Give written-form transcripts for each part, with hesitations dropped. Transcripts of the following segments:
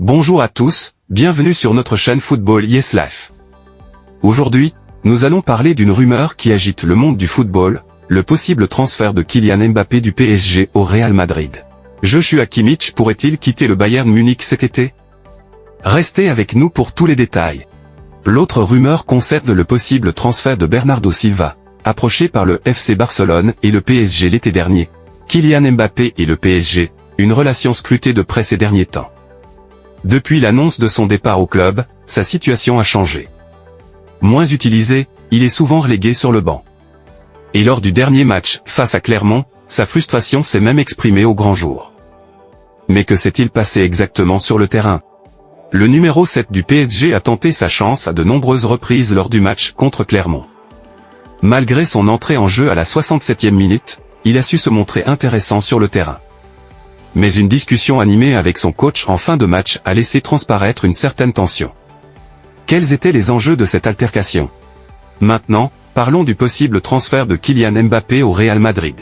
Bonjour à tous, bienvenue sur notre chaîne Football Yes Life. Aujourd'hui, nous allons parler d'une rumeur qui agite le monde du football, le possible transfert de Kylian Mbappé du PSG au Real Madrid. Joshua Kimmich pourrait-il quitter le Bayern Munich cet été? Restez avec nous pour tous les détails. L'autre rumeur concerne le possible transfert de Bernardo Silva, approché par le FC Barcelone et le PSG l'été dernier. Kylian Mbappé et le PSG, une relation scrutée de près ces derniers temps. Depuis l'annonce de son départ au club, sa situation a changé. Moins utilisé, il est souvent relégué sur le banc. Et lors du dernier match, face à Clermont, sa frustration s'est même exprimée au grand jour. Mais que s'est-il passé exactement sur le terrain? Le numéro 7 du PSG a tenté sa chance à de nombreuses reprises lors du match contre Clermont. Malgré son entrée en jeu à la 67e minute, il a su se montrer intéressant sur le terrain. Mais une discussion animée avec son coach en fin de match a laissé transparaître une certaine tension. Quels étaient les enjeux de cette altercation? Maintenant, parlons du possible transfert de Kylian Mbappé au Real Madrid.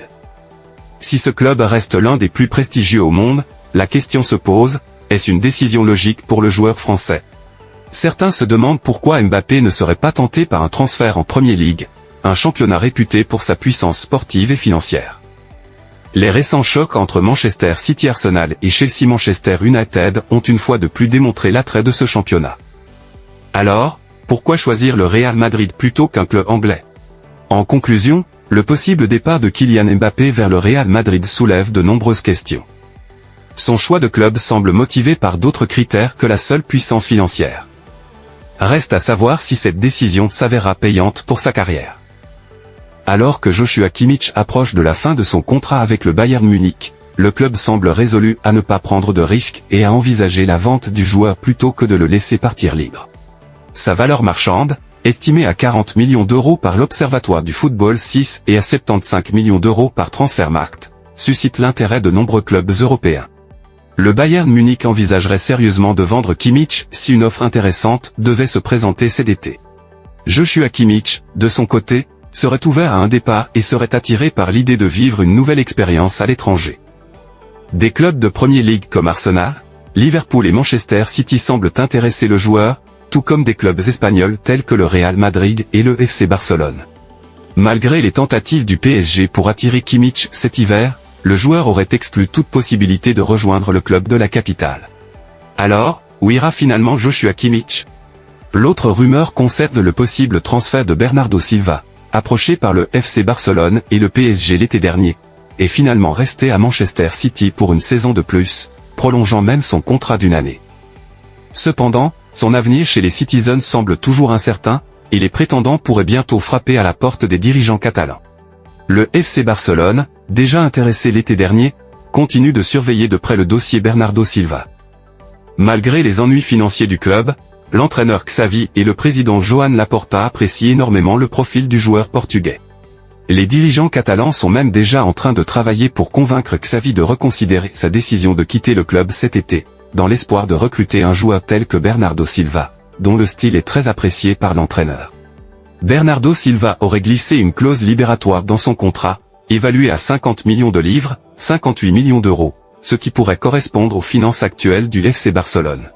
Si ce club reste l'un des plus prestigieux au monde, la question se pose, est-ce une décision logique pour le joueur français? Certains se demandent pourquoi Mbappé ne serait pas tenté par un transfert en Premier League, un championnat réputé pour sa puissance sportive et financière. Les récents chocs entre Manchester City Arsenal et Chelsea Manchester United ont une fois de plus démontré l'attrait de ce championnat. Alors, pourquoi choisir le Real Madrid plutôt qu'un club anglais? En conclusion, le possible départ de Kylian Mbappé vers le Real Madrid soulève de nombreuses questions. Son choix de club semble motivé par d'autres critères que la seule puissance financière. Reste à savoir si cette décision s'avérera payante pour sa carrière. Alors que Joshua Kimmich approche de la fin de son contrat avec le Bayern Munich, le club semble résolu à ne pas prendre de risques et à envisager la vente du joueur plutôt que de le laisser partir libre. Sa valeur marchande, estimée à 40 millions d'euros par l'Observatoire du Football 6 et à 75 millions d'euros par Transfermarkt, suscite l'intérêt de nombreux clubs européens. Le Bayern Munich envisagerait sérieusement de vendre Kimmich si une offre intéressante devait se présenter cet été. Joshua Kimmich, de son côté, serait ouvert à un départ et serait attiré par l'idée de vivre une nouvelle expérience à l'étranger. Des clubs de Premier League comme Arsenal, Liverpool et Manchester City semblent intéresser le joueur, tout comme des clubs espagnols tels que le Real Madrid et le FC Barcelone. Malgré les tentatives du PSG pour attirer Kimmich cet hiver, le joueur aurait exclu toute possibilité de rejoindre le club de la capitale. Alors, où ira finalement Joshua Kimmich? L'autre rumeur concerne le possible transfert de Bernardo Silva, approché par le FC Barcelone et le PSG l'été dernier, et finalement resté à Manchester City pour une saison de plus, prolongeant même son contrat d'une année. Cependant, son avenir chez les Citizens semble toujours incertain, et les prétendants pourraient bientôt frapper à la porte des dirigeants catalans. Le FC Barcelone, déjà intéressé l'été dernier, continue de surveiller de près le dossier Bernardo Silva. Malgré les ennuis financiers du club, l'entraîneur Xavi et le président Joan Laporta apprécient énormément le profil du joueur portugais. Les dirigeants catalans sont même déjà en train de travailler pour convaincre Xavi de reconsidérer sa décision de quitter le club cet été, dans l'espoir de recruter un joueur tel que Bernardo Silva, dont le style est très apprécié par l'entraîneur. Bernardo Silva aurait glissé une clause libératoire dans son contrat, évaluée à 50 millions de livres, 58 millions d'euros, ce qui pourrait correspondre aux finances actuelles du FC Barcelone.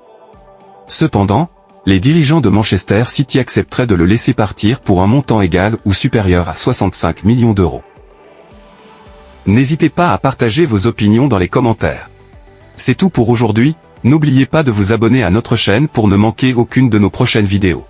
Cependant, les dirigeants de Manchester City accepteraient de le laisser partir pour un montant égal ou supérieur à 65 millions d'euros. N'hésitez pas à partager vos opinions dans les commentaires. C'est tout pour aujourd'hui, n'oubliez pas de vous abonner à notre chaîne pour ne manquer aucune de nos prochaines vidéos.